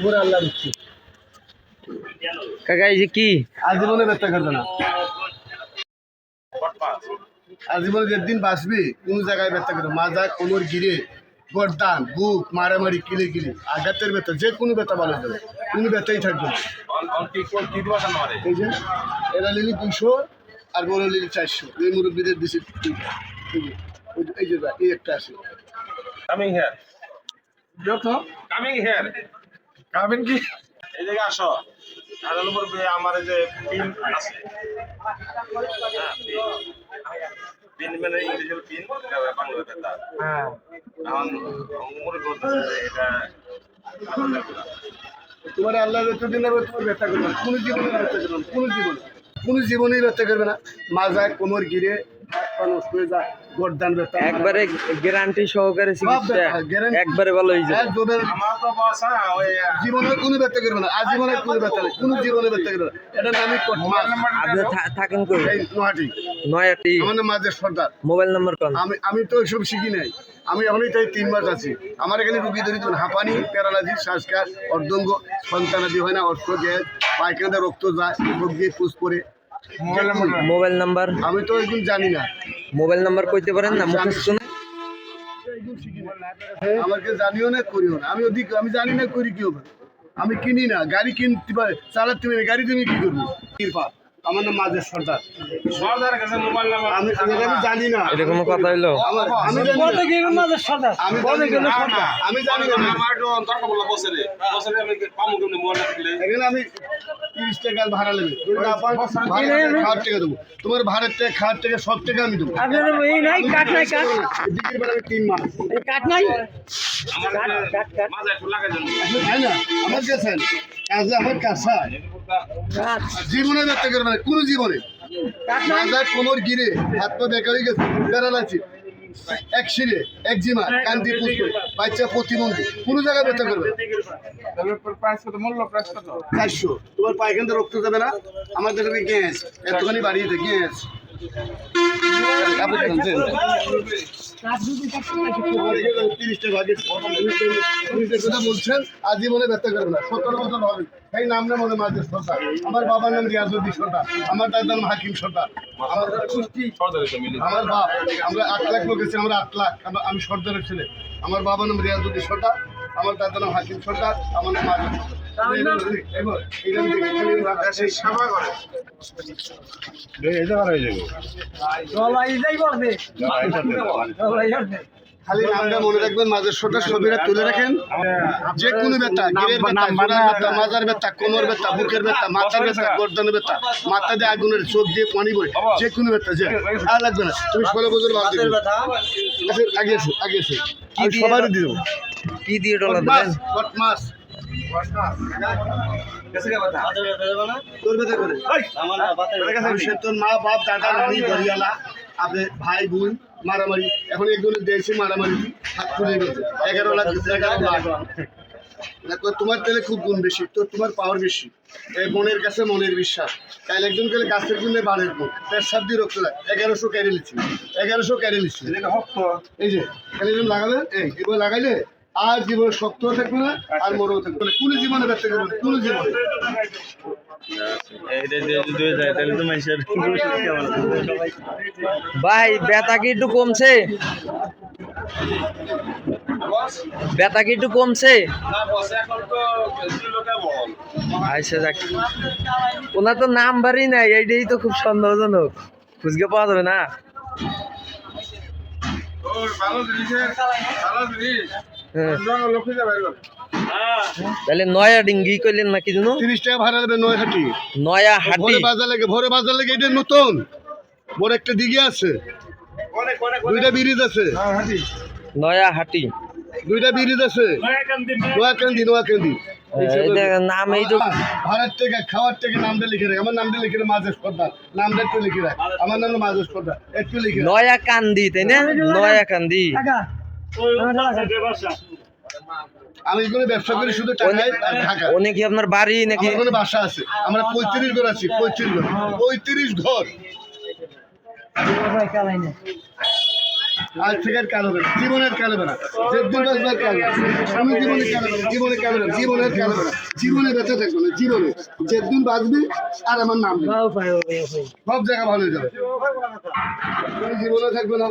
পুরো আল্লাহ দিচ্ছি কাকা এই যে কি আজীবনে ব্যথা করবে না আজীবনে যেদিন বাঁচবি কোন জায়গায় ব্যথা করবে মাজা কোমর গিরে গর্দান বুক মারামারি কিলে কিলে আঘাতের ব্যথা যে কোনো ব্যথা ভালো যাবে কোনো ব্যথাই থাকবে না এই যে এরা লিলি 200 আর বড় লিলি 400 এই মুরব্বীদের দিছে এই যে এই একটা আছে coming here coming here coming কি এই জায়গা আসো আর উপর আমার এই যে পিন আছে পিন মানে ইংরেজিতে পিন বাংলা কথা হ্যাঁ এখন umur বলতেছে এটা তোমার আল্লাহ যতদিন হবে তোমার ব্যথা করবে না কোনো জীবনে ব্যথা করবে না কোনো জীবনেই ব্যথা করবে না মাজা কোমর গিরে নষ্ট হয়ে যায় গর্দান ব্যথা একবারে গ্যারান্টি সহকারে চিকিৎসা একবারে ভালো হয়ে যাবে আমার তো বস ওই জীবনে কোনো ব্যথা করবে না আজীবনে কোনো ব্যথা নেই কোনো জীবনে ব্যথা করবে না এটা নামই আপনি থাকেন কই নোহাটি নয়াটি আমার নাম মাঝের সর্দার মোবাইল নাম্বার কোন আমি তো এসব শিখি নাই আমি এখনই তাই 3 মাস আছি আমার এখানে রুগী ধরি তো হাঁপানি প্যারালাইসি শ্বাসকাশ অর্ধঙ্গ সন্তানাদি হয় না অর্থ গ্যাস পায়খানা রক্ত যায় মুখ দিয়ে পুষ করে মোবাইল নাম্বার আমি তো এগুলো জানি না মোবাইল নাম্বার কইতে পারেন না মুখস্থ না আমাকে জানিও না করিও না আমি জানি না করি কি হবে আমি কিনি না গাড়ি কিনতে পারে চালাতে পারি গাড়ি তুমি কি করবো কৃপা আমার নাম মাঝের সর্দার সর্দারের কাছে মোবাইল নাম্বার আমি জানি না এটা কোনো কথা হইলো আমি জানি না আমার তো তর্ক বললা বসরে আমি পামু কেমনে মোবাইল থাকলে এখানে আমি 30 টাকা ভাড়া নেবে খাওয়ার টাকা দেবো তোমার ভাড়ার টাকা খাওয়ার টাকা সব টাকা আমি দেবো দিকের বেলা 3 মাস মাঝে একটু লাগাই দেন তাই না আমার গেছেন আমার কাছে জীবনে ব্যথা করবে না কোনো জীবনে মাথা কোমর গিরে হাত পা বেকার হয়ে গেছে প্যারালাইসিস একশিরে একজিমা কান্দি পুষ্প বাচ্চা প্রতিবন্ধী কোনো জায়গায় ব্যথা করবে 400 তোমার পায়খানা রক্ত যাবে না আমার দেখবে গ্যাস এতখানি বাড়িয়ে দেয় গ্যাস বলছেন আজীবনে ব্যথা করবে না 17 বছর হবে এই নাম না মনে মাঝে সরকার আমার বাবার নাম রিয়াজউদ্দিন সরকার আমার দাদার নাম হাকিম সরকার আমার বাপ আমরা 8 লাখ লোক আমরা 8 লাখ আমি সর্দারের ছেলে আমার বাবার নাম রিয়াজউদ্দিন সরকার আমার দাদার নাম হাকিম সরকার আমার নাম মাঝে খালি নামটা মনে রাখবেন মাঝের শোটা ছবিটা তুলে রাখেন যে কোনো ব্যথা গিরের ব্যথা জোড়ার ব্যথা মাজার ব্যথা কোমর ব্যথা বুকের ব্যথা মাথার ব্যথা গর্দানের ব্যথা মাথা দিয়ে আগুনের চোখ দিয়ে পানি বই যে কোনো ব্যথা যে আর লাগবে না তুমি 16 বছর বাদ দিবে আগে এসে আমি সবারই দিয়ে দেবো কি দিয়ে ডলা দেন মাস তোর ব্যথা করে তোর মা বাপ দাদা নানি গড়িয়ালা আপনার ভাই বোন মারামারি এখন একজনের দেশে মারামারি হাত খুলে গেছে 11 লাখ তোমার তেলে খুব গুণ বেশি তো তোমার পাওয়ার বেশি এই মনের কাছে মনের বিশ্বাস তাহলে একজন গেলে গাছের গুণে বাড়ের গুণ পেশাব দিয়ে রক্ত যায় 1100 ক্যারি লিচ্ছি 1100 ক্যারি লিচ্ছি এই যে এখানে লাগালে এগুলো লাগাইলে আর জীবনে শক্ত থাকবে না আর মরও থাকবে না কোন জীবনে ব্যর্থ করবে কোন জীবনে ভাই ব্যথা কি একটু কমছে ব্যথা কি একটু কমছে আচ্ছা যাক ওনার তো নাম্বারই নাই এইটাই তো খুব সন্দেহজনক খুঁজকে পাওয়া যাবে না তাহলে নয়া ডিঙ্গি কইলেন নাকি জানো 30 টাকা ভাড়া দেবে নয়া হাটি ভোরে বাজার লাগে এটা নতুন বড় একটা দিঘি আছে দুইটা ব্রিজ আছে নয়া হাটি দুইটা ব্রিজ আছে নোয়াকান্দি নাম এই তো ভাড়ার টাকা খাওয়ার টাকা নামটা লিখে রাখ আমার নামটা লিখে রাখ মাঝে সর্দার নামটা একটু লিখে রাখ আমার নাম মাঝে সর্দার একটু লিখে নয়া কান্দি তাই না নয়া কান্দি আমি এগুলো ব্যবসা করি শুধু টাকায় আর ঢাকা অনেক কি আপনার বাড়ি নাকি আমার বাসা আছে আমরা 35 ঘর আছি 35 ঘর আজ থেকে আর কাল হবে না, জীবনের কাল হবে না, যেদিন বাঁচবে আর কাল হবে না। আমি জীবনে কাল হবে না, জীবনে কাল হবে না, জীবনের কাল হবে না, জীবনে বেঁচে থাকবো না, জীবনে যেদিন বাঁচবি আর আমার নাম নেই, সব জায়গা ভালো হয়ে যাবে, তুমি জীবনে থাকবে না।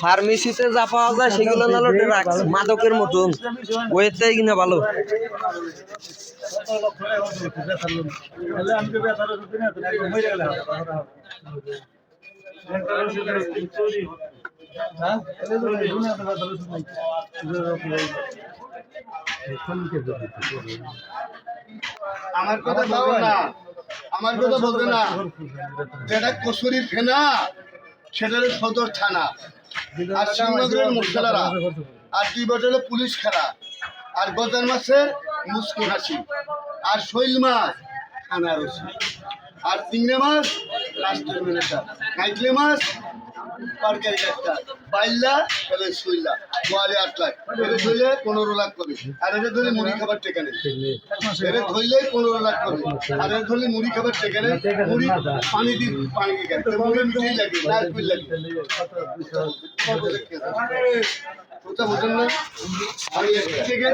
ফার্মেসিতে যা পাওয়া যায় সেগুলো নাহলে ড্রাগস মাদকের মতন, ওয়েটাই কিনা ভালো। আমার কথা বলবে না, আমার কথা বলবে না, যেটা কসুরির ফেনা সেটা হলো সদর থানা, আর শ্রীনগরের মুসলারা, আর 2 বছরের পুলিশ খেলা, আর গজার মাছের মুসকি হাসি, আর শৈল মাছ থানার ওসি, আর চিংড়ি মাছ রাষ্ট্রের ম্যানেজার, কাইটলি মাছ সরকারি ডাক্তার, বাইল্লা তাহলে শৈলা, গোয়ালে 8 লাখ, এটা ধরলে 15 লাখ করে, আর এটা ধরলে মুড়ি খাবার টেকা নেই, এটা ধরলে 15 লাখ করে, আর এটা ধরলে মুড়ি খাবার টেকা নেই, মুড়ি পানি দিয়ে পানি দিয়ে মুড়ি মিঠিয়ে লাগে, নারকেল লাগে, কথা বোঝেন না। আমি থেকে